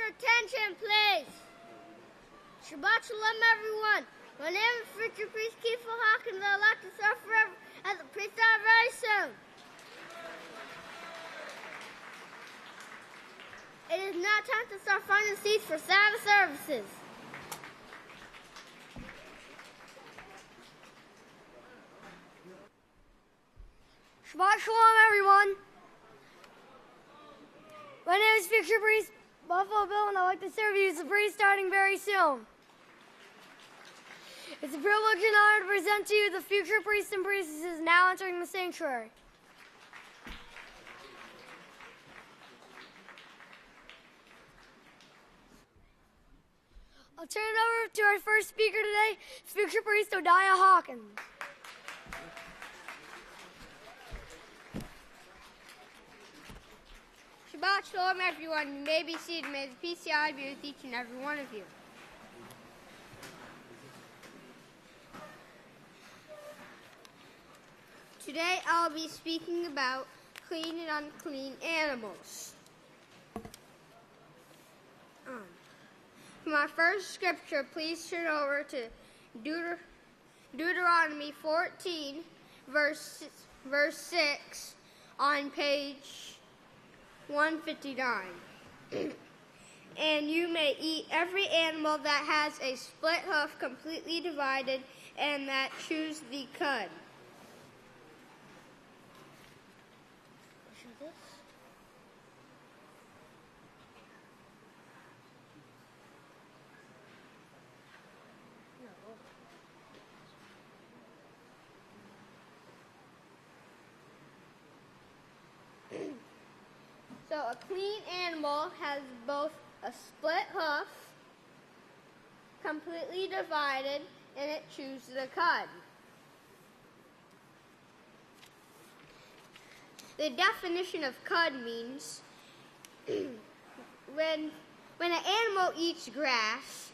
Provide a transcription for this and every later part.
attention, please. Shabbat Shalom, everyone. My name is future priest Keith Hawkins. I'd like to serve forever as a priest very soon. It is now time to start finding seats for Sabbath services. Shabbat Shalom, everyone. My name is future priest Buffalo Bill, and I'd like to serve you as a priest starting very soon. It's a privilege and honor to present to you the future priests and priestesses now entering the sanctuary. I'll turn it over to our first speaker today, future priest Odiah Hawkins. Shabbat Shalom, everyone. You may be seated. May the peace of Yahweh be with each and every one of you. Today I'll be speaking about clean and unclean animals. For my first scripture, please turn over to Deuteronomy 14, verse 6 on page 159. And you may eat every animal that has a split hoof completely divided and that chews the cud. So a clean animal has both a split hoof, completely divided, and it chews the cud. The definition of cud means when an animal eats grass,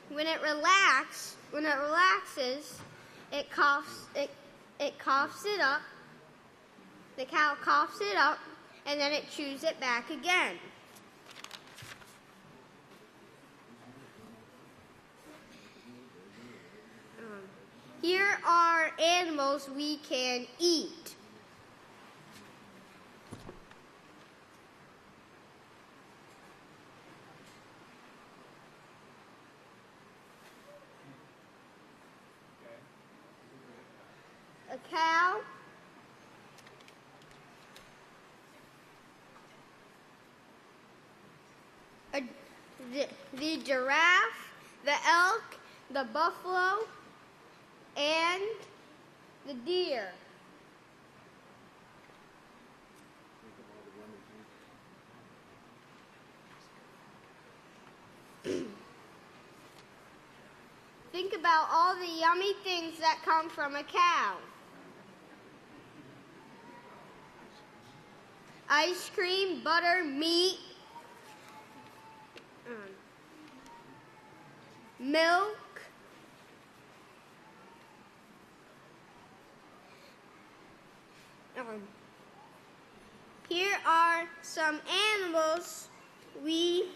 when it relaxes, it coughs it up. The cow coughs it up, and then it chews it back again. Here are animals we can eat. A cow, the giraffe, the elk, the buffalo, and the deer. Think about all the yummy things that come from a cow. Ice cream, butter, meat, milk, here are some animals we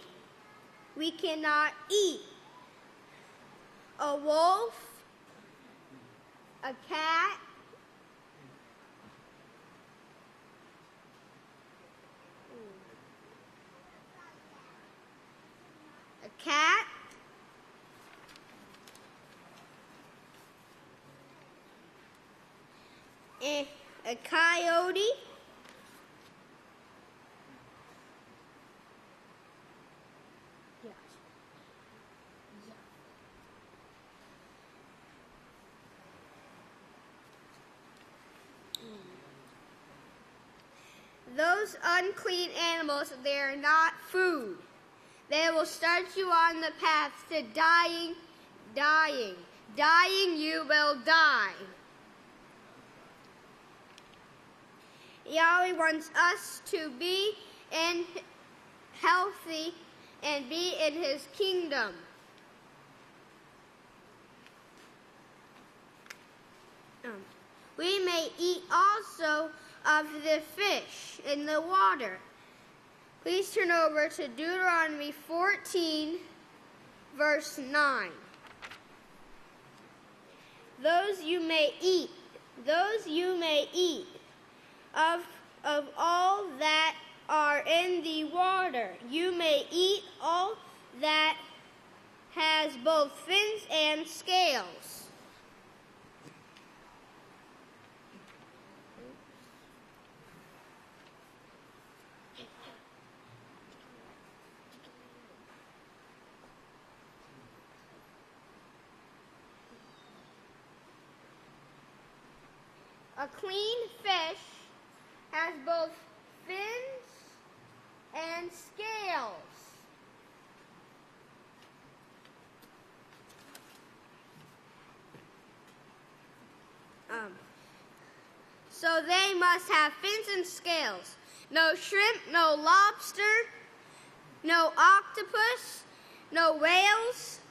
cannot eat. A wolf, a cat, a coyote, those unclean animals, they are not food. They will start you on the path to dying. You will die. Yahweh wants us to be healthy and be in His kingdom. We may eat also of the fish in the water. Please turn over to Deuteronomy 14, verse 9. Those you may eat of all that are in the water. You may eat all that has both fins and scales. A clean fish has both fins and scales. So they must have fins and scales. No shrimp, no lobster, no octopus, no whales.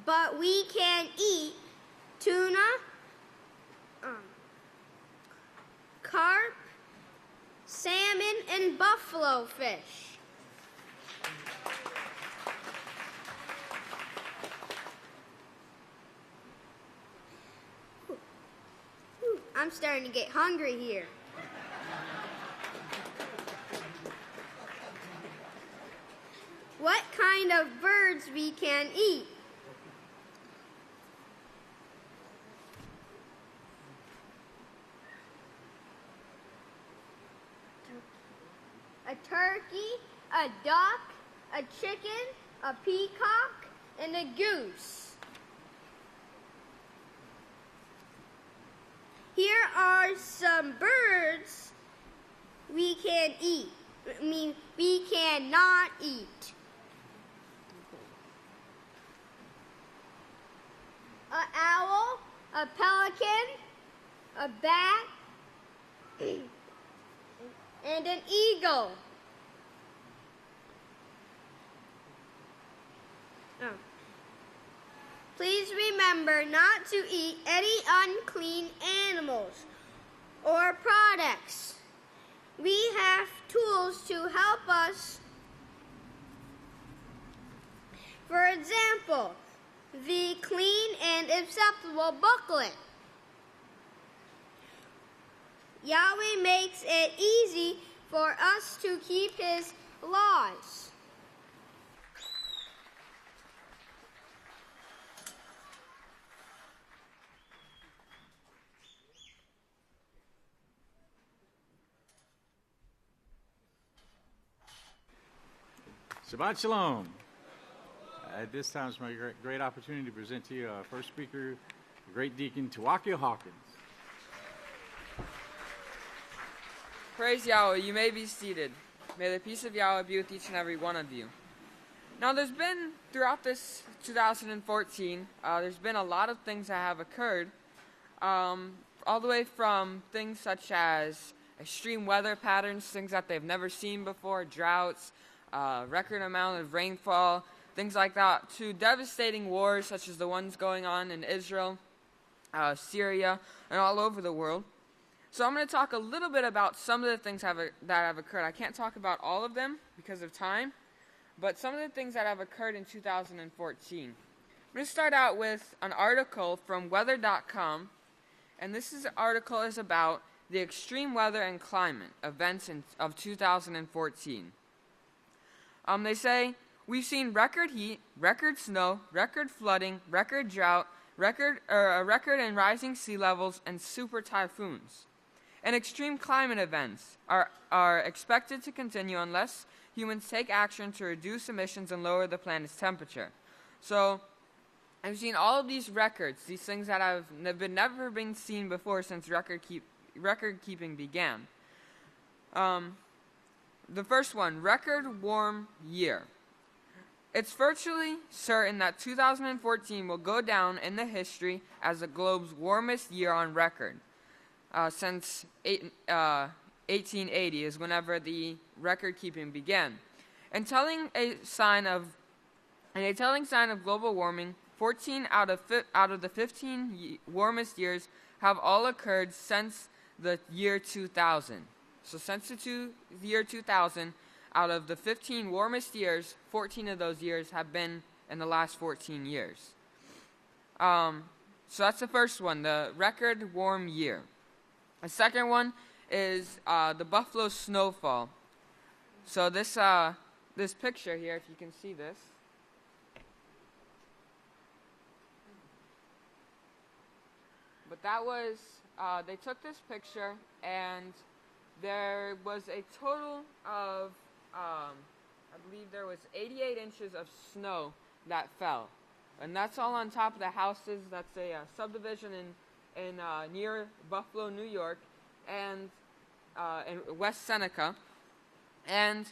But we can eat tuna, carp, salmon, and buffalo fish. I'm starting to get hungry here. What kind of birds we can eat? A turkey, a duck, a chicken, a peacock, and a goose. Here are some birds we can eat. We cannot eat. An owl, a pelican, a bat, and an eagle. Please remember not to eat any unclean animals or products. We have tools to help us. For example, the Clean and Acceptable booklet. Yahweh makes it easy for us to keep His laws. Shabbat Shalom. At this time, it's my great opportunity to present to you our first speaker, the great deacon, Tawakia Hawkins. Praise Yahweh. You may be seated. May the peace of Yahweh be with each and every one of you. Now, there's been, throughout this 2014, there's been a lot of things that have occurred, all the way from things such as extreme weather patterns, things that they've never seen before, droughts, record amount of rainfall, things like that, to devastating wars such as the ones going on in Israel, Syria, and all over the world. So I'm going to talk a little bit about some of the things that have occurred. I can't talk about all of them because of time, but some of the things that have occurred in 2014. I'm going to start out with an article from weather.com, and this article is about the extreme weather and climate events of 2014. They say, we've seen record heat, record snow, record flooding, record drought, record and rising sea levels, and super typhoons. And extreme climate events are expected to continue unless humans take action to reduce emissions and lower the planet's temperature. So, I've seen all of these records, these things that have never been seen before since record keeping began. The first one, record warm year. It's virtually certain that 2014 will go down in the history as the globe's warmest year on record. Since 1880 is whenever the record keeping began. In telling sign of global warming, 14 out of the 15 warmest years have all occurred since the year 2000. So since the year 2000, out of the 15 warmest years, 14 of those years have been in the last 14 years. So that's the first one, the record warm year. The second one is the Buffalo snowfall. So this picture here, if you can see this. But that was, they took this picture, and there was a total of, I believe there was 88 inches of snow that fell. And that's all on top of the houses. That's a subdivision in near Buffalo, New York, and in West Seneca. And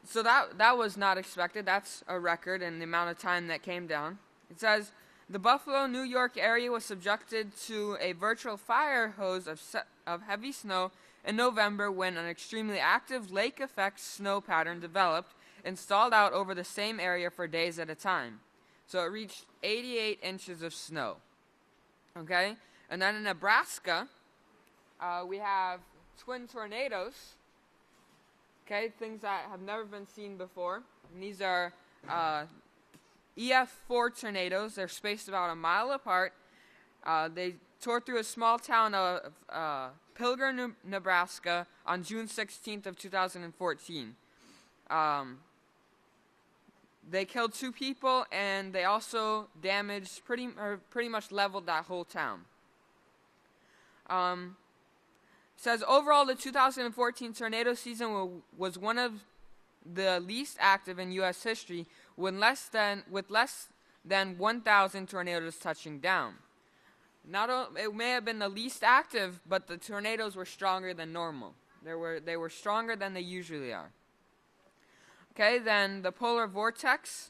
so that was not expected. That's a record in the amount of time that came down. It says, the Buffalo, New York area was subjected to a virtual fire hose of heavy snow in November when an extremely active lake effect snow pattern developed and stalled out over the same area for days at a time. So it reached 88 inches of snow. Okay? And then in Nebraska, we have twin tornadoes. Okay? Things that have never been seen before. And these are EF4 tornadoes. They're spaced about a mile apart. They tore through a small town of Pilgrim, Nebraska on June 16th of 2014. They killed 2 people, and they also damaged, pretty much leveled that whole town. It says, overall, the 2014 tornado season was one of the least active in U.S. history, with less than 1,000 tornadoes touching down. It may have been the least active, but the tornadoes were stronger than normal. They were stronger than they usually are. Okay, then the polar vortex.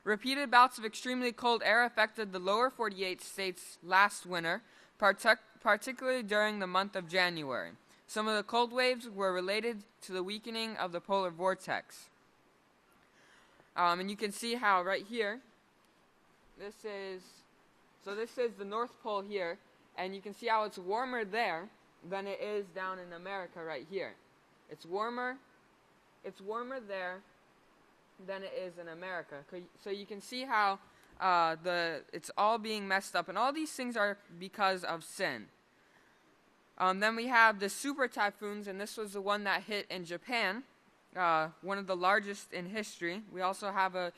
Repeated bouts of extremely cold air affected the lower 48 states last winter, particularly during the month of January. Some of the cold waves were related to the weakening of the polar vortex. And you can see how right here, this is the North Pole here, and you can see how it's warmer there than it is down in America right here. It's warmer there than it is in America. So you can see how it's all being messed up, and all these things are because of sin. Then we have the super typhoons, and this was the one that hit in Japan, one of the largest in history. We also have a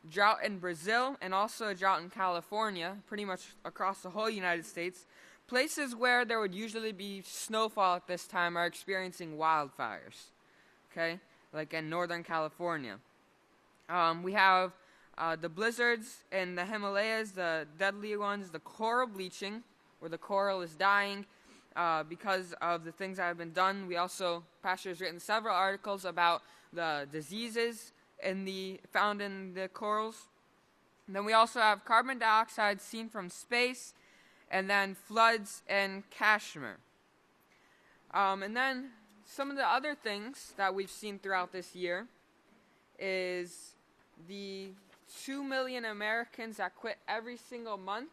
drought in Brazil and also a drought in California, pretty much across the whole United States. Places where there would usually be snowfall at this time are experiencing wildfires, okay, like in Northern California. We have the blizzards in the Himalayas, the deadly ones, the coral bleaching, where the coral is dying because of the things that have been done. Pastor has written several articles about the diseases found in the corals. And then we also have carbon dioxide seen from space, and then floods in Kashmir. And then some of the other things that we've seen throughout this year is the 2 million Americans that quit every single month.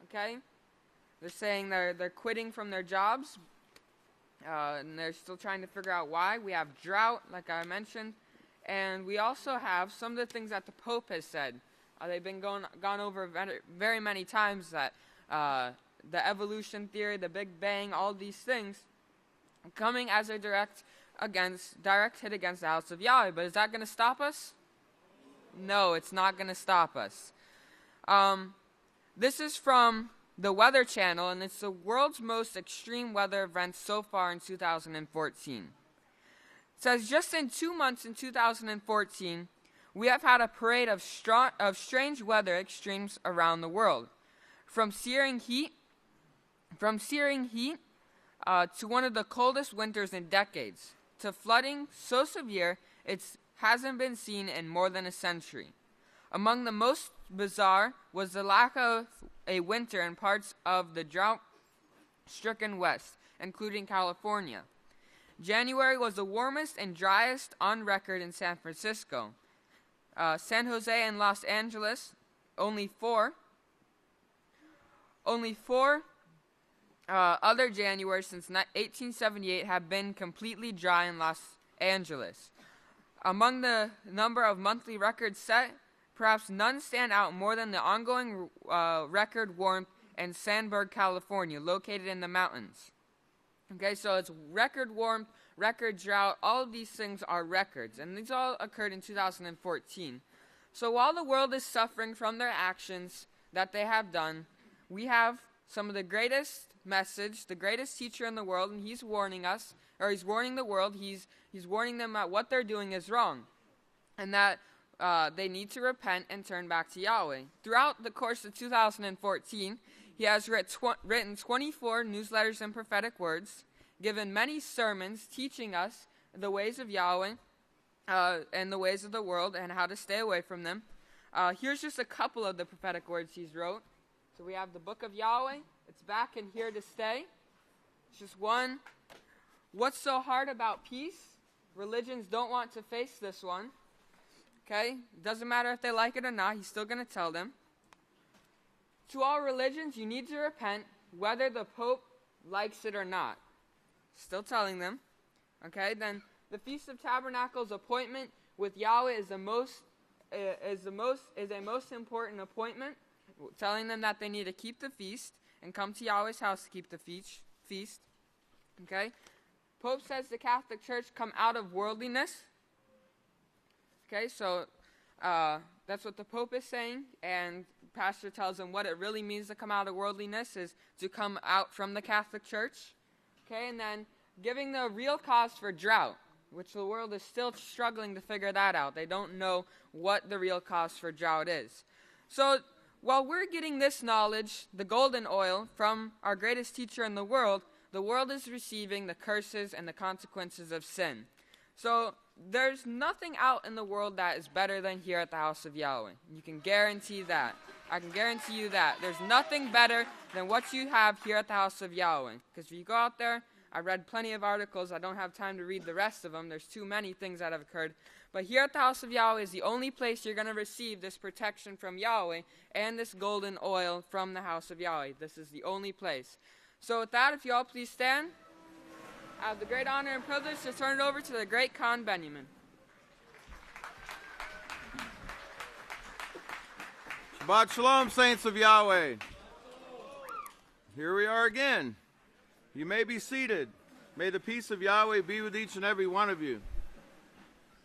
Okay? They're saying they're quitting from their jobs, and they're still trying to figure out why. We have drought, like I mentioned, and we also have some of the things that the Pope has said. They've been gone over very many times, that the evolution theory, the Big Bang, all these things coming as a direct hit against the House of Yahweh. But is that going to stop us? No, it's not going to stop us. This is from the Weather Channel, and it's the world's most extreme weather event so far in 2014. It says, just in 2 months in 2014, we have had a parade of strange weather extremes around the world. From searing heat to one of the coldest winters in decades, to flooding so severe it hasn't been seen in more than a century. Among the most bizarre was the lack of a winter in parts of the drought-stricken West, including California. January was the warmest and driest on record in San Francisco. San Jose and Los Angeles, only 4 only 4 other Januaries since 1878 have been completely dry in Los Angeles. Among the number of monthly records set, perhaps none stand out more than the ongoing record warmth in Sandburg, California, located in the mountains. Okay, so it's record warmth, record drought, all of these things are records, and these all occurred in 2014. So while the world is suffering from their actions that they have done, we have some of the greatest message, the greatest teacher in the world, and he's warning us, or he's warning the world, he's warning them that what they're doing is wrong, and that they need to repent and turn back to Yahweh. Throughout the course of 2014, he has written 24 newsletters and prophetic words, given many sermons teaching us the ways of Yahweh and the ways of the world and how to stay away from them. Here's just a couple of the prophetic words he's wrote. So we have the book of Yahweh. It's back and here to stay. It's just one. What's so hard about peace? Religions don't want to face this one. Okay? Doesn't matter if they like it or not. He's still going to tell them. To all religions, you need to repent, whether the Pope likes it or not. Still telling them. Okay? Then the Feast of Tabernacles appointment with Yahweh is a most important appointment, telling them that they need to keep the feast and come to Yahweh's house to keep the feast. Okay? Pope says the Catholic Church come out of worldliness. Okay, so that's what the Pope is saying, and pastor tells them what it really means to come out of worldliness is to come out from the Catholic Church. Okay, and then giving the real cause for drought, which the world is still struggling to figure that out. They don't know what the real cause for drought is. So while we're getting this knowledge, the golden oil, from our greatest teacher in the world is receiving the curses and the consequences of sin. So there's nothing out in the world that is better than here at the House of Yahweh. You can guarantee that. I can guarantee you that. There's nothing better than what you have here at the House of Yahweh. Because if you go out there, I read plenty of articles. I don't have time to read the rest of them. There's too many things that have occurred. But here at the House of Yahweh is the only place you're going to receive this protection from Yahweh and this golden oil from the House of Yahweh. This is the only place. So with that, if you all please stand, I have the great honor and privilege to turn it over to the great Khan Benjamin. Shabbat Shalom, saints of Yahweh. Here we are again. You may be seated. May the peace of Yahweh be with each and every one of you.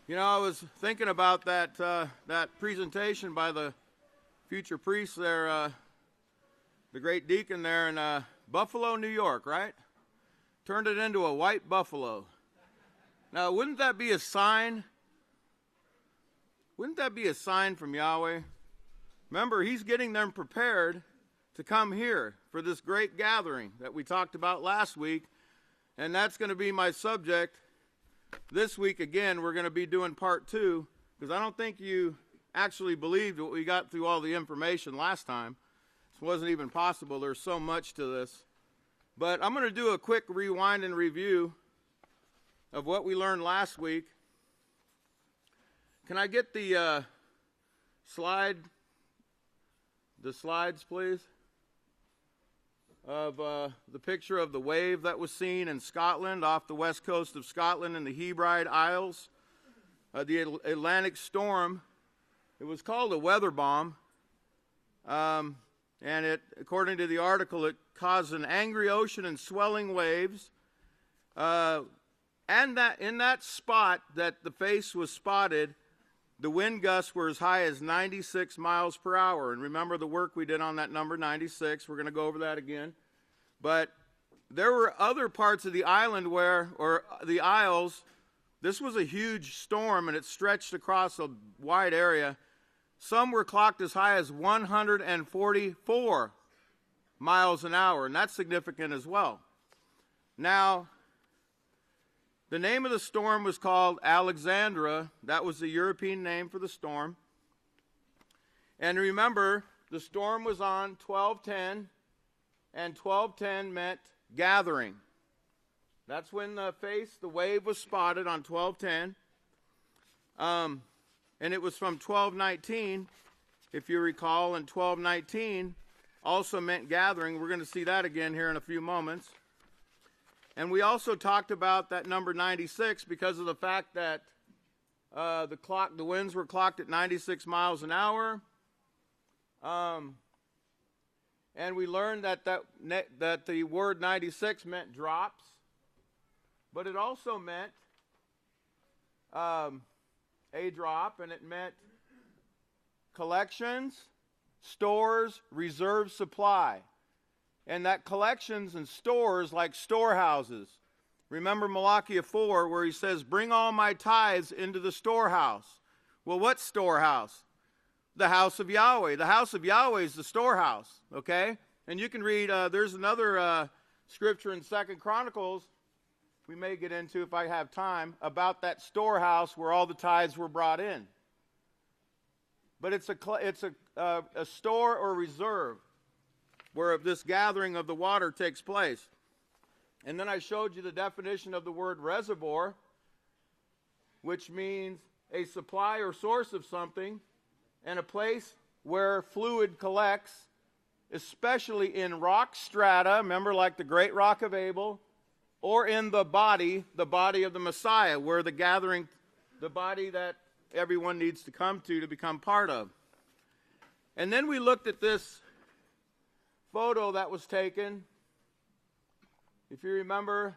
You know, I was thinking about that presentation by the future priest there, the great deacon there in Buffalo, New York, right? Turned it into a white buffalo. Now, wouldn't that be a sign? Wouldn't that be a sign from Yahweh? Remember, he's getting them prepared to come here for this great gathering that we talked about last week. And that's going to be my subject this week. Again, we're going to be doing part 2, because I don't think you actually believed what we got through all the information last time. This wasn't even possible. There's so much to this. But I'm going to do a quick rewind and review of what we learned last week. Can I get the slides, please, of the picture of the wave that was seen in Scotland, off the west coast of Scotland in the Hebride Isles, the Atlantic storm. It was called a weather bomb, and it, according to the article, it caused an angry ocean and swelling waves, and that in that spot that the face was spotted, the wind gusts were as high as 96 miles per hour. And remember the work we did on that number, 96. We're going to go over that again. But there were other parts of the island or the Isles, this was a huge storm, and it stretched across a wide area. Some were clocked as high as 144 miles an hour, and that's significant as well. Now, the name of the storm was called Alexandra. That was the European name for the storm. And remember, the storm was on 1210, and 1210 meant gathering. That's when the wave was spotted on 1210. And it was from 1219, if you recall, in 1219, also meant gathering. We're going to see that again here in a few moments. And we also talked about that number 96 because of the fact that the winds were clocked at 96 miles an hour. And we learned that the word 96 meant drops, but it also meant a drop, and it meant collections, stores, reserve supply. And that collections and stores like storehouses. Remember Malachi 4 where he says, bring all my tithes into the storehouse. Well, what storehouse? The house of Yahweh. The house of Yahweh is the storehouse, okay? And you can read, there's another scripture in 2 Chronicles we may get into if I have time, about that storehouse where all the tithes were brought in. But it's a store or reserve where this gathering of the water takes place. And then I showed you the definition of the word reservoir, which means a supply or source of something, and a place where fluid collects, especially in rock strata, remember like the great rock of Abel, or in the body of the Messiah, where the body that everyone needs to come to become part of. And then we looked at this photo that was taken. If you remember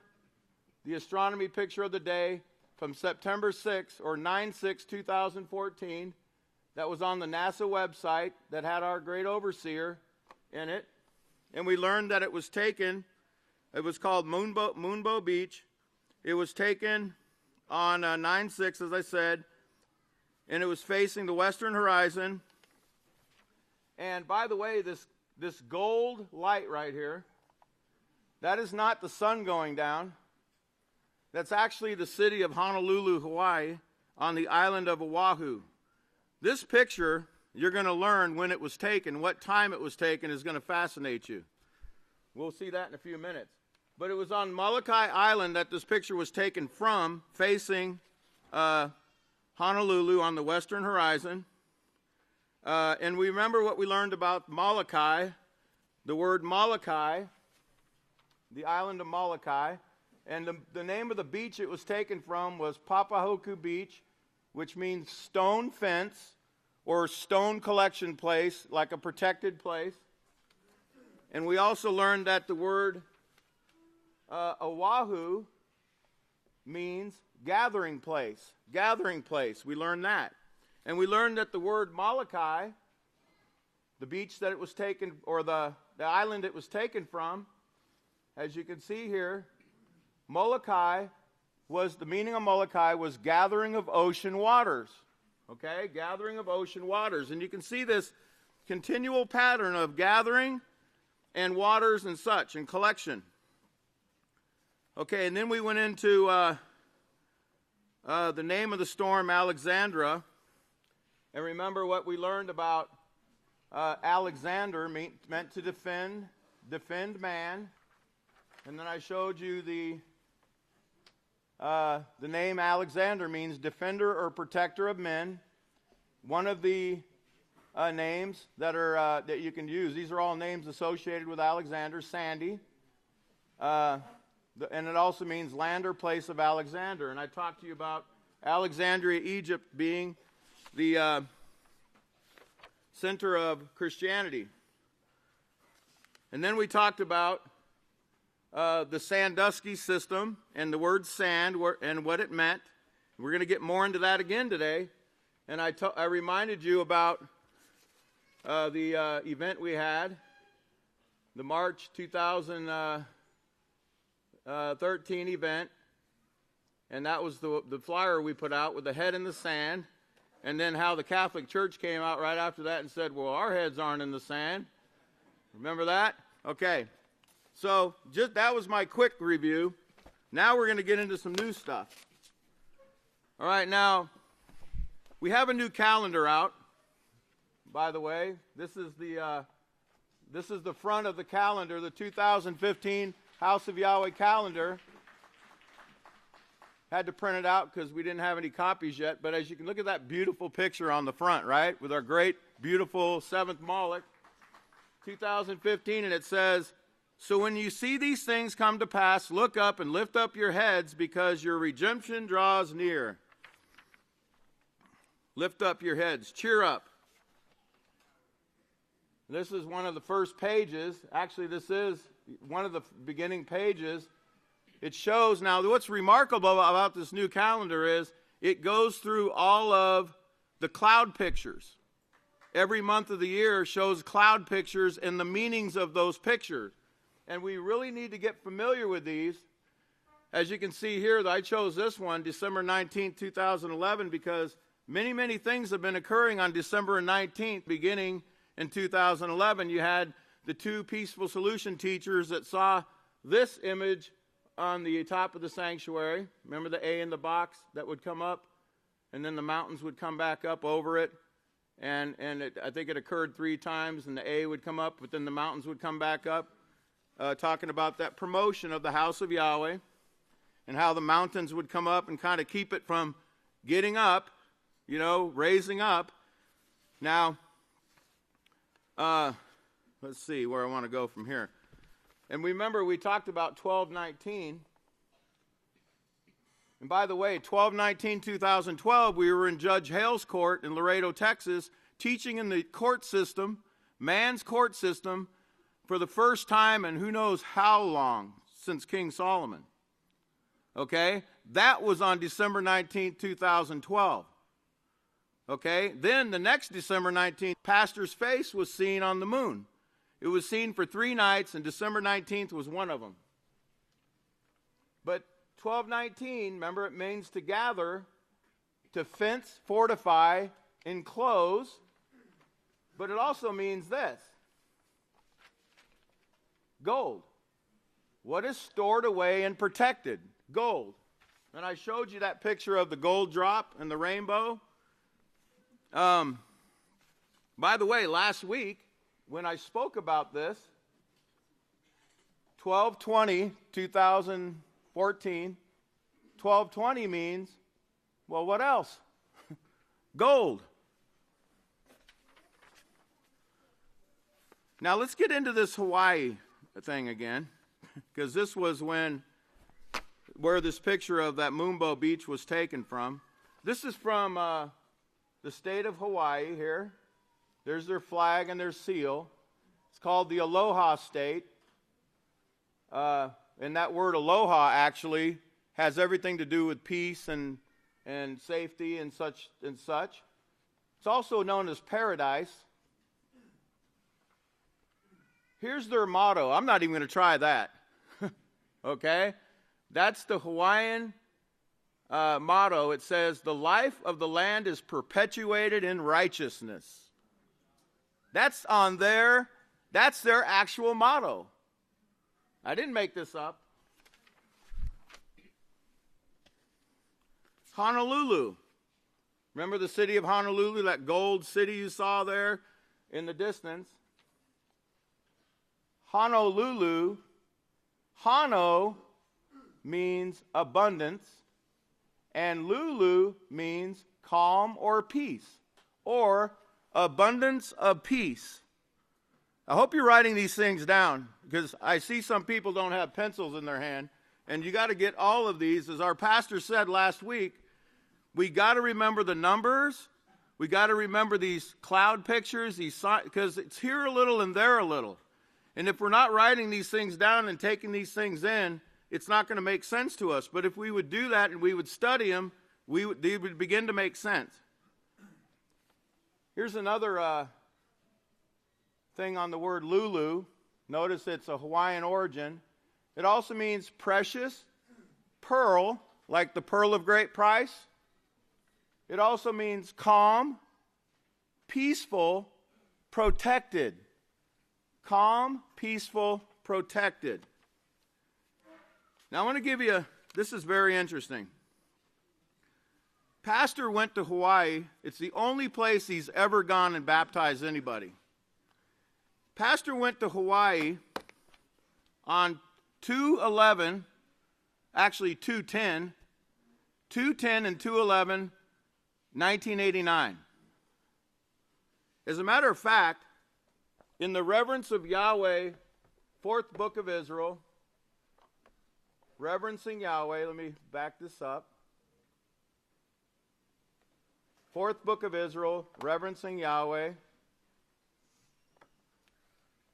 the astronomy picture of the day from September 6 or 9/6/2014, that was on the NASA website that had our great overseer in it. And we learned that it was taken, it was called Moonbow Beach. It was taken on 9/6, as I said, and it was facing the western horizon. And by the way, this gold light right here, that is not the sun going down. That's actually the city of Honolulu, Hawaii, on the island of Oahu. This picture, you're going to learn when it was taken, what time it was taken is going to fascinate you. We'll see that in a few minutes. But it was on Molokai Island that this picture was taken from, facing Honolulu on the western horizon. And we remember what we learned about Molokai, the word Molokai, the island of Molokai. And the name of the beach it was taken from was Papahoku Beach, which means stone fence or stone collection place, like a protected place. And we also learned that the word Oahu means gathering place. Gathering place. We learned that. And we learned that the word Molokai, the beach that it was taken, or the island it was taken from, as you can see here, Molokai was, the meaning of Molokai was gathering of ocean waters. Okay, gathering of ocean waters. And you can see this continual pattern of gathering and waters and such, and collection. Okay, and then we went into the name of the storm, Alexandra. And remember what we learned about Alexander meant to defend man. And then I showed you the name Alexander means defender or protector of men. One of the names that you can use, these are all names associated with Alexander, Sandy. And it also means land or place of Alexander. And I talked to you about Alexandria, Egypt being the center of Christianity. And then we talked about the Sandusky system and the word sand and what it meant. We're going to get more into that again today. And I reminded you about the event we had, the March 2013 event. And that was the flyer we put out with the head in the sand. And then how the Catholic Church came out right after that and said, well, our heads aren't in the sand. Remember that? Okay. So that was my quick review. Now we're going to get into some new stuff. All right, now we have a new calendar out. By the way, this is the front of the calendar, the 2015 House of Yahweh calendar. Had to print it out because we didn't have any copies yet. But as you can look at that beautiful picture on the front, right, with our great, beautiful 7th Moloch 2015, and it says, "So when you see these things come to pass, look up and lift up your heads, because your redemption draws near." Lift up your heads. Cheer up. This is one of the first pages. Actually, this is one of the beginning pages. It shows, now what's remarkable about this new calendar is it goes through all of the cloud pictures. Every month of the year shows cloud pictures and the meanings of those pictures. And we really need to get familiar with these. As you can see here, I chose this one, December 19th, 2011, because many, many things have been occurring on December 19th, beginning in 2011. You had the two peaceful solution teachers that saw this image on the top of the sanctuary. Remember the A in the box that would come up, and then the mountains would come back up over it. And I think it occurred 3 times, and the A would come up, but then the mountains would come back up, talking about that promotion of the House of Yahweh and how the mountains would come up and kind of keep it from getting up, raising up. Now, let's see where I want to go from here. And remember, we talked about 12:19. And by the way, 12/19/2012, we were in Judge Hale's court in Laredo, Texas, teaching in the court system, man's court system, for the first time in who knows how long since King Solomon. Okay? That was on December 19th, 2012. Okay? Then the next December 19th, pastor's face was seen on the moon. It was seen for 3 nights, and December 19th was one of them. But 12:19, remember, it means to gather, to fence, fortify, enclose, but it also means this: gold. What is stored away and protected? Gold. And I showed you that picture of the gold drop and the rainbow. By the way, last week, when I spoke about this, 12/20/2014, 12/20 means, well, what else? Gold. Now let's get into this Hawaii thing again, because this was where this picture of that Moonbow Beach was taken from. This is from the state of Hawaii here. There's their flag and their seal. It's called the Aloha State. And that word aloha actually has everything to do with peace and safety and such and such. It's also known as paradise. Here's their motto. I'm not even going to try that. Okay? That's the Hawaiian motto. It says, "The life of the land is perpetuated in righteousness." That's their actual motto. I didn't make this up. Honolulu. Remember the city of Honolulu, that gold city you saw there in the distance? Honolulu. Hano means abundance, and Lulu means calm or peace, or abundance of peace. I hope you're writing these things down, because I see some people don't have pencils in their hand, and you got to get all of these. As our pastor said last week, we got to remember the numbers. We got to remember these cloud pictures, because it's here a little and there a little. And if we're not writing these things down and taking these things in, it's not going to make sense to us. But if we would do that and we would study them, they would begin to make sense. Here's another thing on the word Lulu. Notice it's a Hawaiian origin. It also means precious, pearl, like the pearl of great price. It also means calm, peaceful, protected. Calm, peaceful, protected. Now I want to give you this is very interesting. Pastor went to Hawaii. It's the only place he's ever gone and baptized anybody. Pastor went to Hawaii on 2/11, actually 2/10 and 2/11, 1989. As a matter of fact, In the reverence of Yahweh, fourth book of Israel, reverencing Yahweh, let me back this up. Fourth book of Israel, reverencing Yahweh.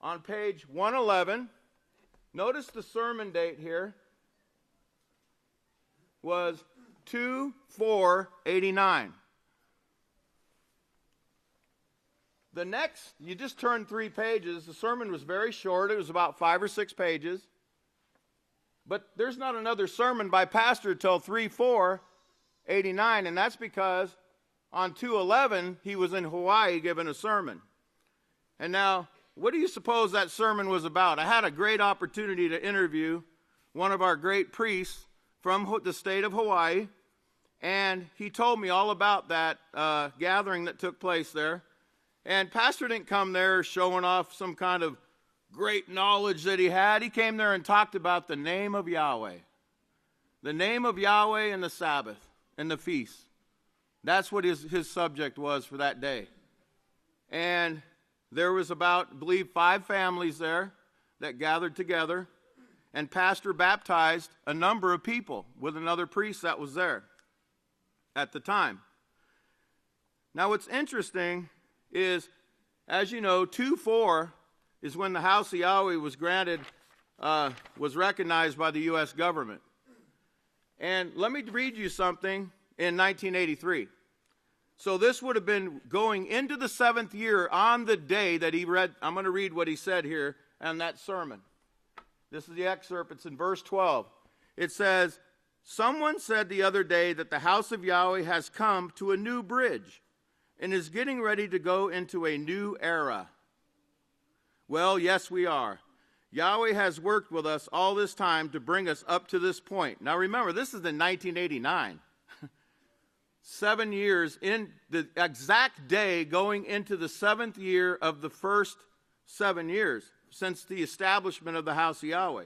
On page 111, notice the sermon date here was 2/4/89. The next, you just turned 3 pages. The sermon was very short. It was about 5 or 6 pages. But there's not another sermon by pastor till 3/4/89, and that's because on 2/11 he was in Hawaii giving a sermon. And now, what do you suppose that sermon was about? I had a great opportunity to interview one of our great priests from the state of Hawaii, and he told me all about that gathering that took place there. And pastor didn't come there showing off some kind of great knowledge that he had. He came there and talked about the name of Yahweh. The name of Yahweh and the Sabbath and the feast. That's what his subject was for that day. And there was about, I believe, 5 families there that gathered together. And pastor baptized a number of people with another priest that was there at the time. Now what's interesting is, as you know, 2/4 is when the House of Yahweh was granted, was recognized by the U.S. government. And let me read you something in 1983. So this would have been going into the 7th year on the day that he read. I'm going to read what he said here on that sermon. This is the excerpt. It's in verse 12. It says, "Someone said the other day that the House of Yahweh has come to a new bridge and is getting ready to go into a new era. Well, yes, we are. Yahweh has worked with us all this time to bring us up to this point." Now remember, this is in 1989. 7 years in the exact day going into the 7th year of the first 7 years since the establishment of the House of Yahweh.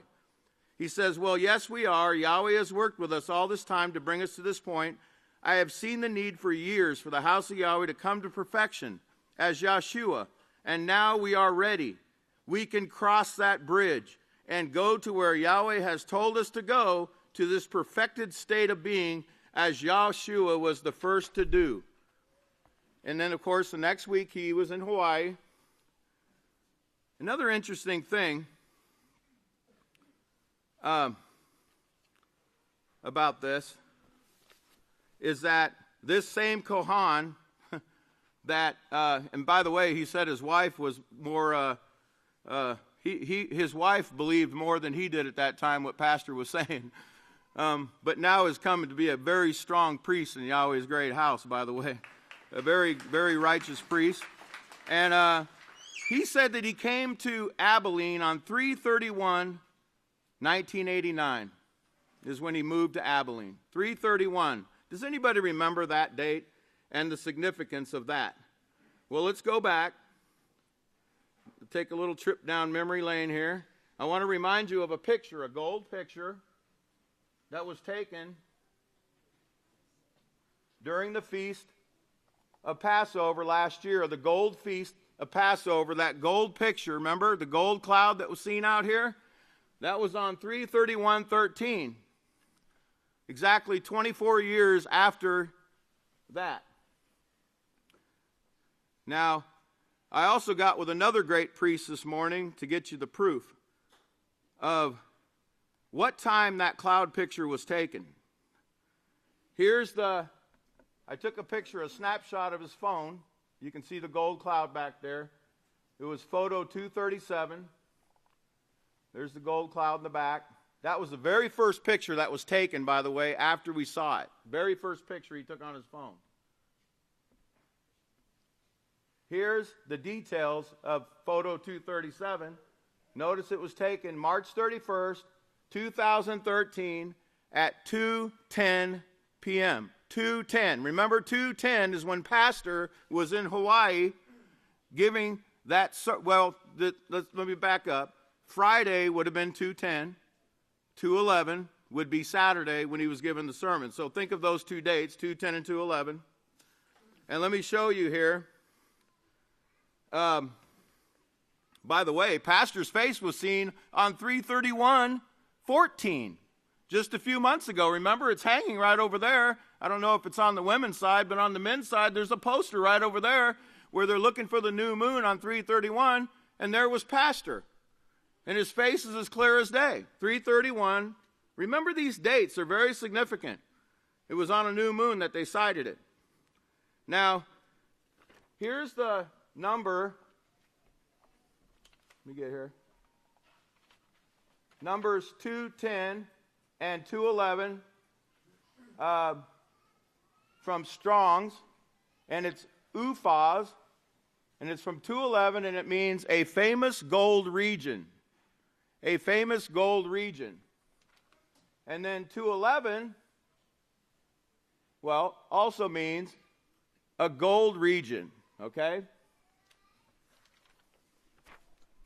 He says, "Well, yes, we are. Yahweh has worked with us all this time to bring us to this point. I have seen the need for years for the House of Yahweh to come to perfection as Yahshua, and now we are ready. We can cross that bridge and go to where Yahweh has told us to go, to this perfected state of being as Yahshua was the first to do." And then, of course, the next week he was in Hawaii. Another interesting thing about this is that this same Kohan that, and by the way, he said his wife was more, his wife believed more than he did at that time what pastor was saying. But now is coming to be a very strong priest in Yahweh's great house, by the way. A very, very righteous priest. And he said that he came to Abelin on 3/31/1989 is when he moved to Abelin. 3/31. Does anybody remember that date and the significance of that? Well, let's go back. Take a little trip down memory lane here. I want to remind you of a picture, a gold picture that was taken during the feast of Passover last year, the gold feast of Passover. That gold picture, remember the gold cloud that was seen out here? That was on 3/31/13. Exactly 24 years after that. Now, I also got with another great priest this morning to get you the proof of what time that cloud picture was taken. I took a picture, a snapshot of his phone. You can see the gold cloud back there. It was photo 237. There's the gold cloud in the back. That was the very first picture that was taken, by the way, after we saw it. Very first picture he took on his phone. Here's the details of photo 237. Notice it was taken March 31st, 2013 at 2:10 p.m. 2:10. Remember, 2:10 is when pastor was in Hawaii giving that, let me back up. Friday would have been 2:10. 2:11 would be Saturday when he was given the sermon. So think of those 2 dates, 2:10 and 2:11. And let me show you here. By the way, Pastor's face was seen on 3/31/14 just a few months ago. Remember, it's hanging right over there. I don't know if it's on the women's side, but on the men's side, there's a poster right over there where they're looking for the new moon on 3/31, and there was Pastor. And his face is as clear as day. 3/31. Remember these dates, they're very significant. It was on a new moon that they sighted it. Now, here's the number. Let me get here. Numbers 2:10 and 2:11 from Strong's, and it's Uphaz, and it's from 2:11, and it means a famous gold region. A famous gold region. And then 2:11, well, also means a gold region, okay?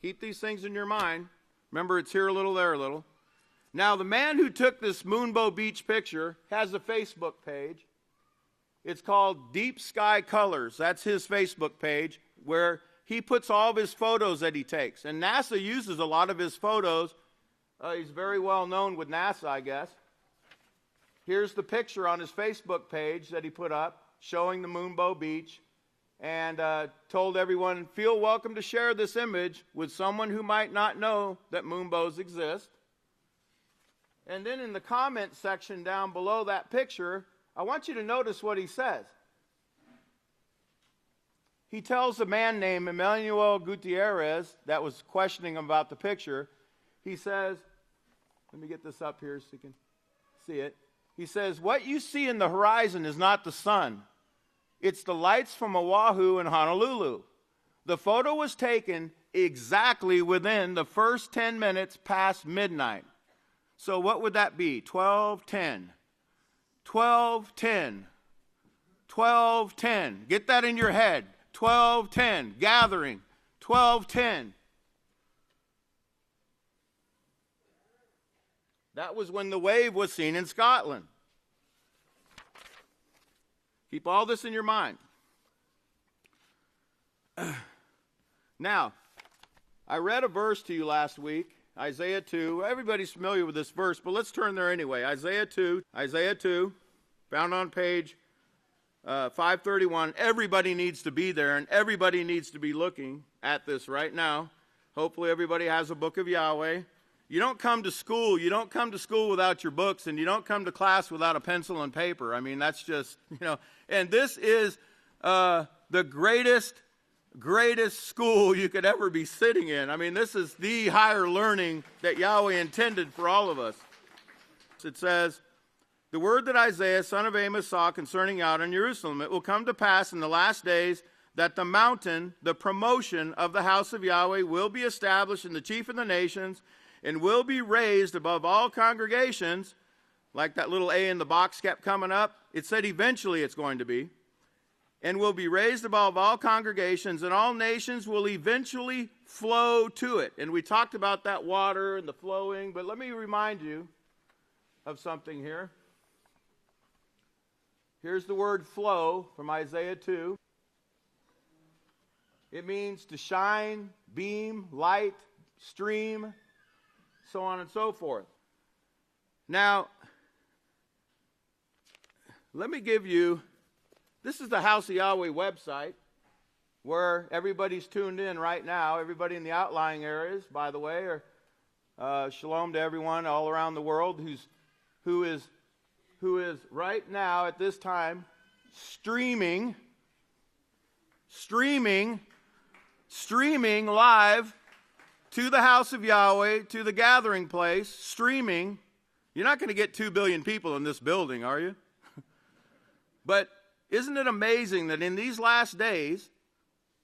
Keep these things in your mind. Remember, it's here a little, there a little. Now, the man who took this Moonbow Beach picture has a Facebook page. It's called Deep Sky Colors. That's his Facebook page, where he puts all of his photos that he takes. And NASA uses a lot of his photos. He's very well known with NASA, I guess. Here's the picture on his Facebook page that he put up showing the Moonbow Beach, and told everyone, feel welcome to share this image with someone who might not know that moonbows exist. And then in the comment section down below that picture, I want you to notice what he says. He tells a man named Emmanuel Gutierrez that was questioning him about the picture, he says, let me get this up here so you can see it. He says, what you see in the horizon is not the sun. It's the lights from Oahu and Honolulu. The photo was taken exactly within the first 10 minutes past midnight. So what would that be? 12:10. 12:10. 12:10. Get that in your head. 12:10. Gathering. 12:10. That was when the wave was seen in Scotland. Keep all this in your mind. Now, I read a verse to you last week, Isaiah 2. Everybody's familiar with this verse, but let's turn there anyway. Isaiah 2, found on page 531. Everybody needs to be there, and everybody needs to be looking at this right now. Hopefully everybody has a book of Yahweh. You don't come to school without your books, and you don't come to class without a pencil and paper. I mean, that's just, and this is the greatest school you could ever be sitting in. I mean, this is the higher learning that Yahweh intended for all of us. It says, the word that Isaiah, son of Amos, saw concerning Yahweh and Jerusalem, it will come to pass in the last days that the mountain, the promotion of the house of Yahweh, will be established in the chief of the nations, and will be raised above all congregations. Like that little A in the box kept coming up. It said eventually it's going to be. And will be raised above all congregations, and all nations will eventually flow to it. And we talked about that water and the flowing, but let me remind you of something here. Here's the word flow from Isaiah 2. It means to shine, beam, light, stream, so on and so forth. Now, let me give you, this is the House of Yahweh website, where everybody's tuned in right now. Everybody in the outlying areas, by the way, or shalom to everyone all around the world who is right now at this time streaming live to the house of Yahweh, to the gathering place, streaming. You're not going to get 2 billion people in this building, are you? But isn't it amazing that in these last days,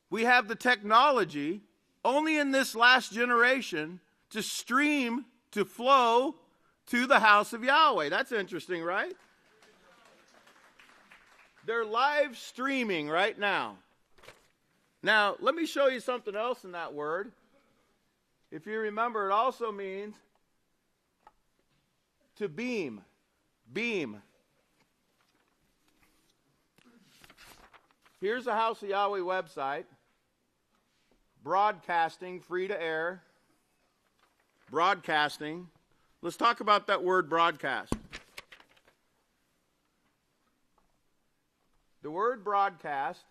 we have the technology, only in this last generation, to stream, to flow to the house of Yahweh. That's interesting, right? They're live streaming right now. Now, let me show you something else in that word. If you remember, it also means to beam. Beam. Here's the House of Yahweh website. broadcasting, free to air, broadcasting. Let's talk about that word broadcast. The word broadcast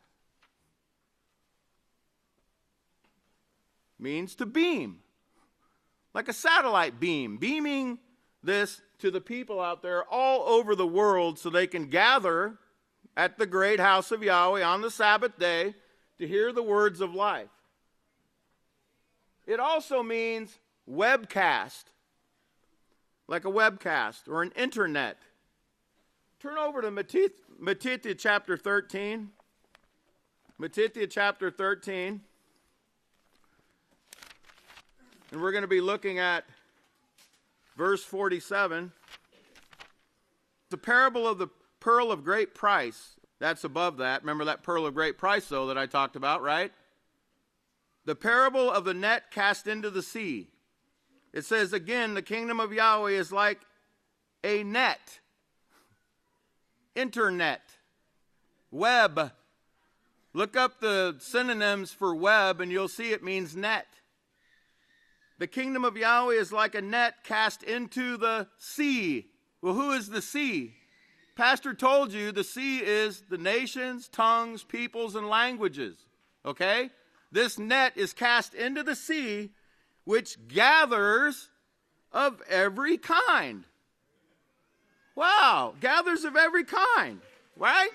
means to beam, like a satellite beam, beaming this to the people out there all over the world so they can gather at the great house of Yahweh on the Sabbath day to hear the words of life. It also means webcast, like a webcast or an internet. Turn over to Matthew chapter 13. Matthew chapter 13. And we're going to be looking at verse 47. The parable of the pearl of great price. That's above that. Remember that pearl of great price, though, that I talked about, right? The parable of the net cast into the sea. It says, again, the kingdom of Yahweh is like a net. Internet. Web. Look up the synonyms for web and you'll see it means net. The kingdom of Yahweh is like a net cast into the sea. Well, who is the sea? Pastor told you the sea is the nations, tongues, peoples, and languages. Okay? This net is cast into the sea, which gathers of every kind. Wow, gathers of every kind, right?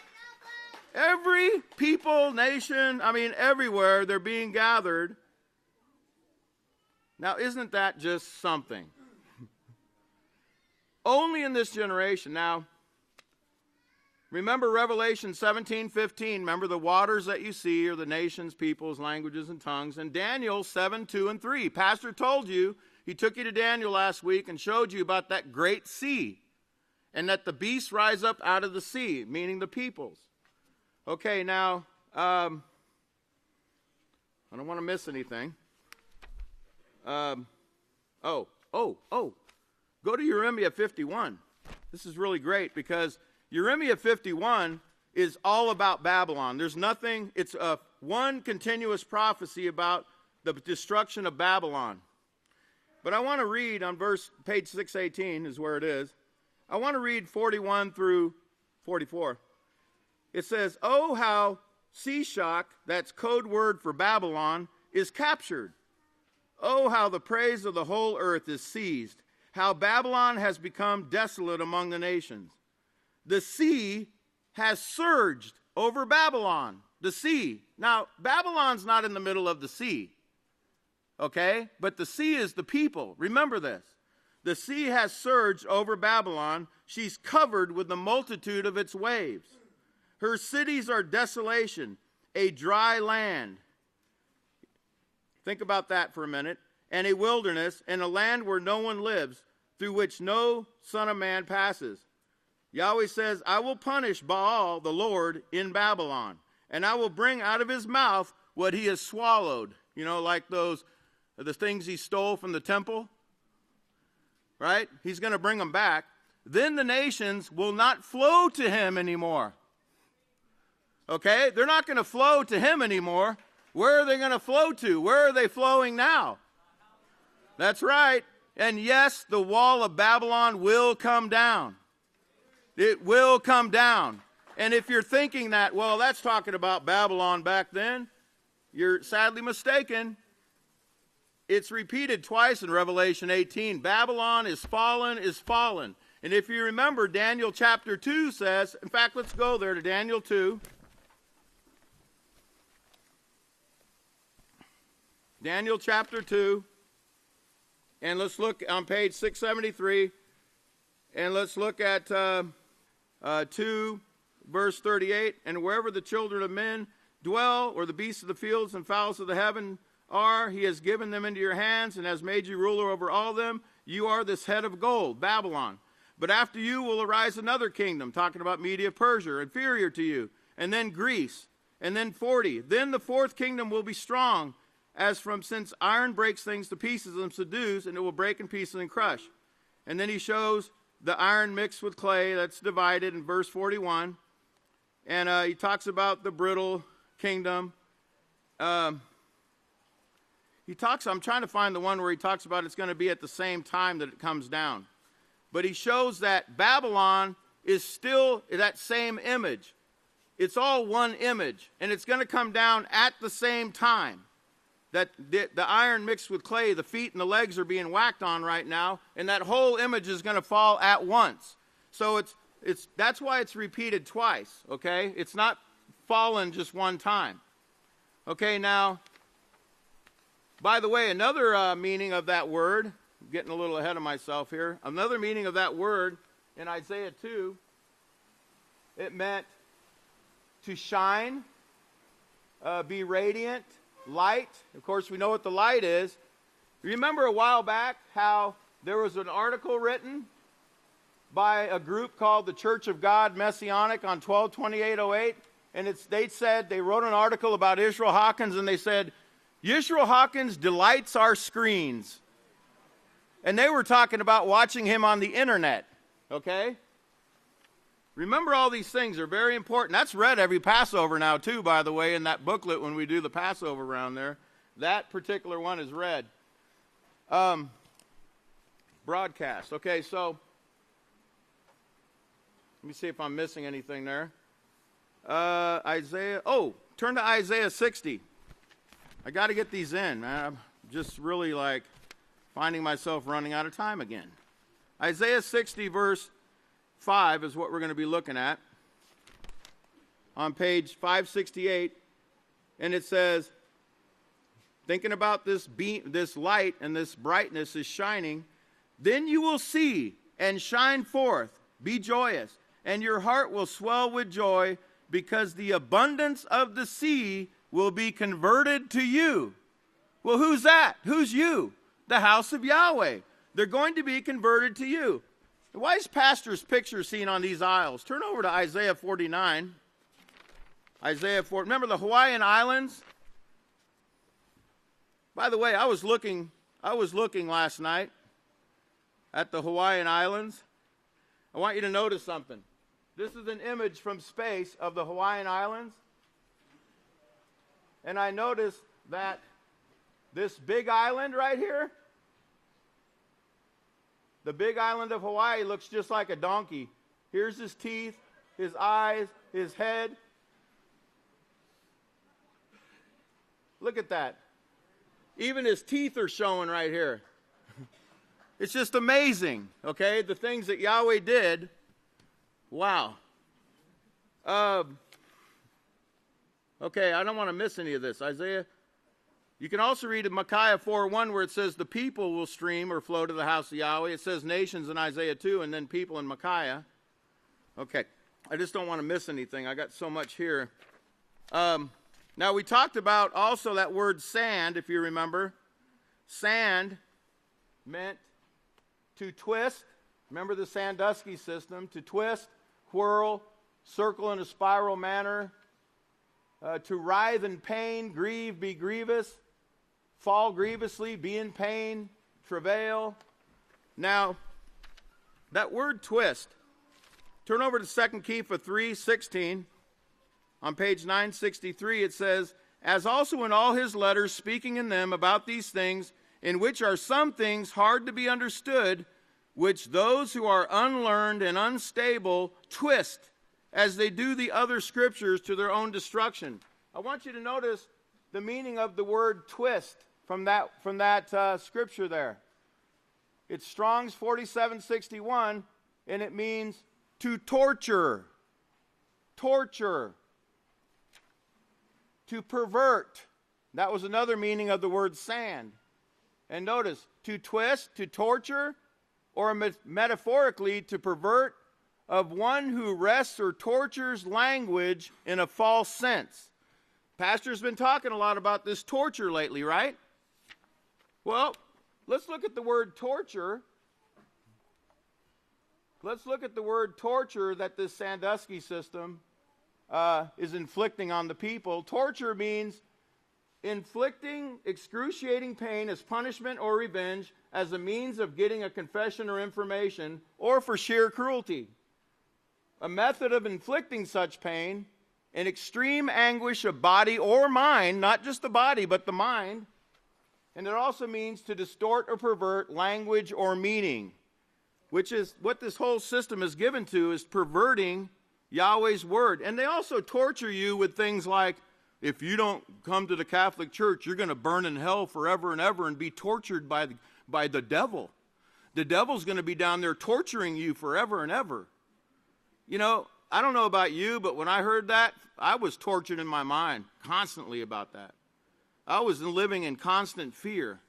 Every people, nation, everywhere they're being gathered. Now, isn't that just something? Only in this generation. Now, remember Revelation 17:15. Remember the waters that you see are the nations, peoples, languages, and tongues. And Daniel 7:2 and 3. Pastor told you, he took you to Daniel last week and showed you about that great sea. And that the beasts rise up out of the sea, meaning the peoples. Okay, now, I don't want to miss anything. Go to Jeremiah 51. This is really great because Jeremiah 51 is all about Babylon. There's nothing, it's one continuous prophecy about the destruction of Babylon. But I want to read on page 618 is where it is. I want to read 41 through 44. It says, oh, how Shishak, that's code word for Babylon, is captured. Oh, how the praise of the whole earth is seized. How Babylon has become desolate among the nations. The sea has surged over Babylon. The sea. Now, Babylon's not in the middle of the sea. Okay? But the sea is the people. Remember this. The sea has surged over Babylon. She's covered with the multitude of its waves. Her cities are desolation, a dry land. Think about that for a minute. And a wilderness, and a land where no one lives, through which no son of man passes. Yahweh says, I will punish Baal, the Lord, in Babylon, and I will bring out of his mouth what he has swallowed. You know, like the things he stole from the temple. Right? He's going to bring them back. Then the nations will not flow to him anymore. Okay? They're not going to flow to him anymore. Where are they going to flow to? Where are they flowing now? That's right. And yes, the wall of Babylon will come down. It will come down. And if you're thinking that, well, that's talking about Babylon back then, you're sadly mistaken. It's repeated twice in Revelation 18. Babylon is fallen, is fallen. And if you remember, Daniel chapter 2 says, in fact, let's go there to Daniel 2. Daniel chapter 2. And let's look on page 673. And let's look at 2, verse 38. And wherever the children of men dwell, or the beasts of the fields and fowls of the heaven are, he has given them into your hands and has made you ruler over all them. You are this head of gold, Babylon. But after you will arise another kingdom, talking about Media, Persia, inferior to you, and then Greece, and then 40. Then the fourth kingdom will be strong, since iron breaks things to pieces and subdues, and it will break in pieces and crush. And then he shows the iron mixed with clay that's divided in verse 41. And he talks about the brittle kingdom. I'm trying to find the one where he talks about it's going to be at the same time that it comes down. But he shows that Babylon is still that same image. It's all one image, and it's going to come down at the same time. That the iron mixed with clay, the feet and the legs are being whacked on right now, and that whole image is going to fall at once. So that's why it's repeated twice, okay? It's not fallen just one time. Okay, now, by the way, another meaning of that word, I'm getting a little ahead of myself here, another meaning of that word in Isaiah 2, it meant to shine, be radiant, light. Of course, we know what the light is. Remember a while back how there was an article written by a group called the Church of God Messianic on 12/28/08, and they wrote an article about Yisrayl Hawkins, and they said, Yisrayl Hawkins delights our screens. And they were talking about watching him on the internet, okay? Remember, all these things are very important. That's read every Passover now, too, by the way, in that booklet when we do the Passover around there. That particular one is read. Broadcast. Okay, so let me see if I'm missing anything there. Turn to Isaiah 60. I got to get these in, man. I'm just really finding myself running out of time again. Isaiah 60, verse 5 is what we're going to be looking at on page 568, and it says, thinking about this light and this brightness is shining, then you will see and shine forth, be joyous, and your heart will swell with joy, because the abundance of the sea will be converted to you. Well, who's that? Who's you? The house of Yahweh. They're going to be converted to you. Why is Pastor's picture seen on these aisles? Turn over to Isaiah 49. Isaiah 4. Remember the Hawaiian Islands? By the way, I was looking last night at the Hawaiian Islands. I want you to notice something. This is an image from space of the Hawaiian Islands. And I noticed that this big island right here, the big island of Hawaii, looks just like a donkey. Here's his teeth, his eyes, his head. Look at that. Even his teeth are showing right here. It's just amazing, okay? The things that Yahweh did. Wow. Okay, I don't want to miss any of this. Isaiah. You can also read in Micaiah 4:1 where it says the people will stream or flow to the house of Yahweh. It says nations in Isaiah 2 and then people in Micaiah. Okay, I just don't want to miss anything. I got so much here. Now we talked about also that word sand, if you remember. Sand meant to twist. Remember the Sandusky system. To twist, whirl, circle in a spiral manner. To writhe in pain, grieve, be grievous. Fall grievously, be in pain, travail. Now, that word twist, turn over to 2 Kepha 3:16. On page 963, it says, as also in all his letters, speaking in them about these things, in which are some things hard to be understood, which those who are unlearned and unstable twist, as they do the other scriptures to their own destruction. I want you to notice the meaning of the word twist from that scripture there. It's Strong's 4761, and it means to torture, to pervert. That was another meaning of the word sand. And notice, to twist, to torture, or metaphorically to pervert, of one who wrests or tortures language in a false sense. Pastor's been talking a lot about this torture lately, right? Well, let's look at the word torture. Let's look at the word torture that this Sandusky system is inflicting on the people. Torture means inflicting excruciating pain as punishment or revenge as a means of getting a confession or information, or for sheer cruelty. A method of inflicting such pain and extreme anguish of body or mind, not just the body, but the mind, And it also means to distort or pervert language or meaning, which is what this whole system is given to, is perverting Yahweh's word. And they also torture you with things like, if you don't come to the Catholic Church, you're going to burn in hell forever and ever and be tortured by the devil. The devil's going to be down there torturing you forever and ever. You know, I don't know about you, but when I heard that, I was tortured in my mind constantly about that. I was living in constant fear,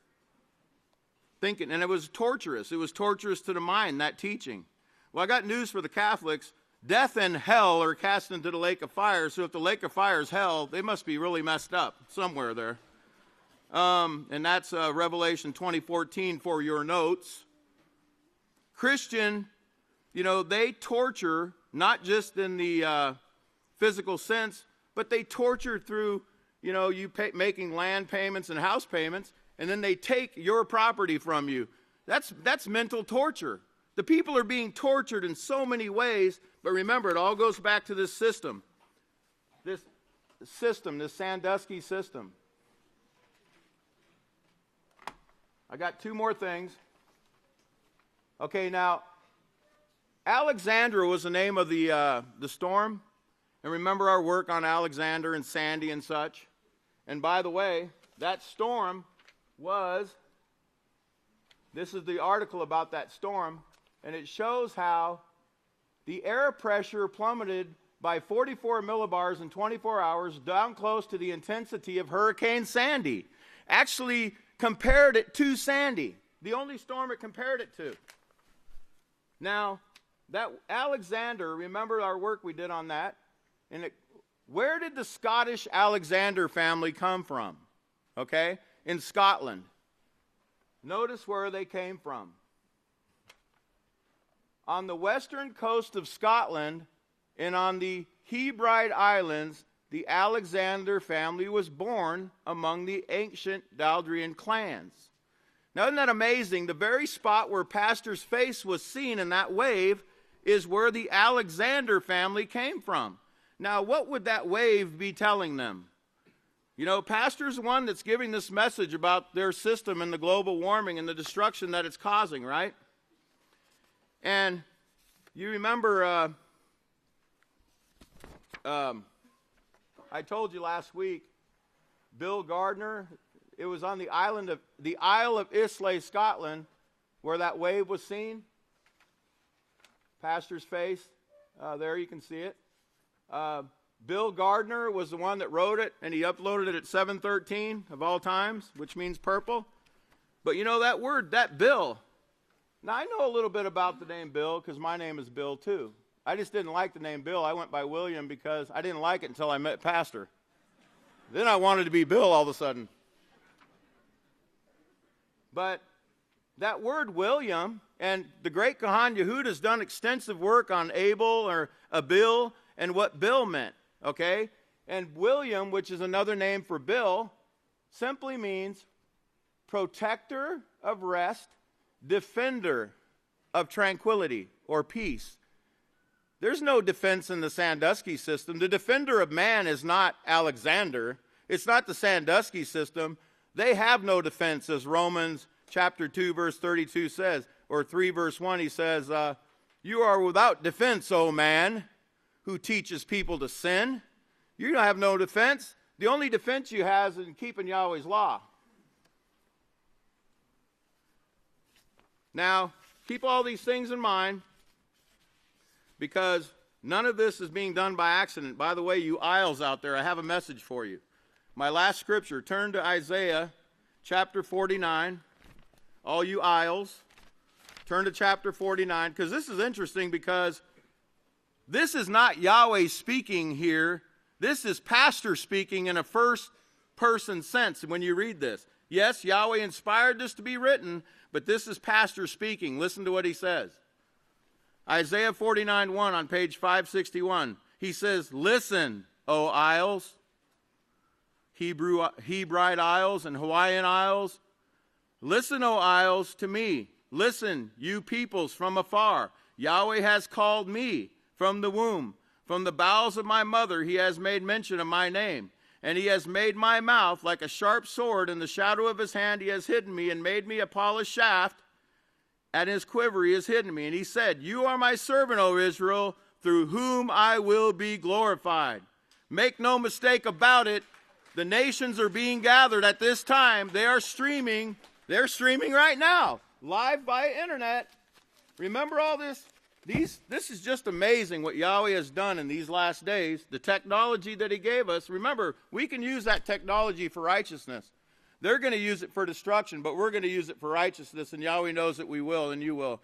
thinking, and it was torturous. It was torturous to the mind, that teaching. Well, I got news for the Catholics. Death and hell are cast into the lake of fire, so if the lake of fire is hell, they must be really messed up somewhere there. And that's Revelation 20:14 for your notes. Christian, you know, they torture, not just in the physical sense, but they torture through, you know, making land payments and house payments, and then they take your property from you. That's mental torture. The people are being tortured in so many ways, but remember, it all goes back to this system. This Sandusky system. I got two more things. Okay, now, Alexandra was the name of the storm. And remember our work on Alexander and Sandy and such. And by the way, that storm this is the article about that storm, and it shows how the air pressure plummeted by 44 millibars in 24 hours, down close to the intensity of Hurricane Sandy. Actually compared it to Sandy, the only storm it compared it to. Now, that Alexander, remember our work we did on that? And where did the Scottish Alexander family come from? Okay? In Scotland. Notice where they came from. On the western coast of Scotland and on the Hebride Islands, the Alexander family was born among the ancient Daldrian clans. Now, isn't that amazing? The very spot where Pastor's face was seen in that wave is where the Alexander family came from. Now, what would that wave be telling them? You know, Pastor's the one that's giving this message about their system and the global warming and the destruction that it's causing, right? And you remember, I told you last week, Bill Gardner, it was on the Isle of Islay, Scotland, where that wave was seen. Pastor's face, there you can see it. Bill Gardner was the one that wrote it, and he uploaded it at 7:13 of all times, which means purple. But you know that word, that Bill. Now, I know a little bit about the name Bill because my name is Bill too. I just didn't like the name Bill. I went by William because I didn't like it until I met Pastor. Then I wanted to be Bill all of a sudden. But that word William, and the great Kahan Yehud has done extensive work on Abel or Abil and what Bill meant, okay? And William, which is another name for Bill, simply means protector of rest, defender of tranquility or peace. There's no defense in the Sandusky system. The defender of man is not Alexander. It's not the Sandusky system. They have no defense, as Romans chapter 2, verse 32 says, or 3, verse 1, he says, you are without defense, O man, who teaches people to sin. You have no defense. The only defense you have is in keeping Yahweh's law. Now, keep all these things in mind, because none of this is being done by accident. By the way, you Isles out there, I have a message for you. My last scripture, turn to Isaiah chapter 49. All you Isles, turn to chapter 49, because this is interesting, because this is not Yahweh speaking here. This is Pastor speaking in a first-person sense when you read this. Yes, Yahweh inspired this to be written, but this is Pastor speaking. Listen to what he says. Isaiah 49:1 on page 561. He says, listen, O Isles, Hebride Isles and Hawaiian Isles. Listen, O Isles, to me. Listen, you peoples from afar. Yahweh has called me from the womb. From the bowels of my mother he has made mention of my name. And he has made my mouth like a sharp sword. In the shadow of his hand he has hidden me, and made me a polished shaft. At his quiver he has hidden me. And he said, you are my servant, O Israel, through whom I will be glorified. Make no mistake about it. The nations are being gathered at this time. They are streaming. They're streaming right now, live by internet. Remember all this? This is just amazing what Yahweh has done in these last days. The technology that he gave us. Remember, we can use that technology for righteousness. They're going to use it for destruction, but we're going to use it for righteousness, and Yahweh knows that we will, and you will.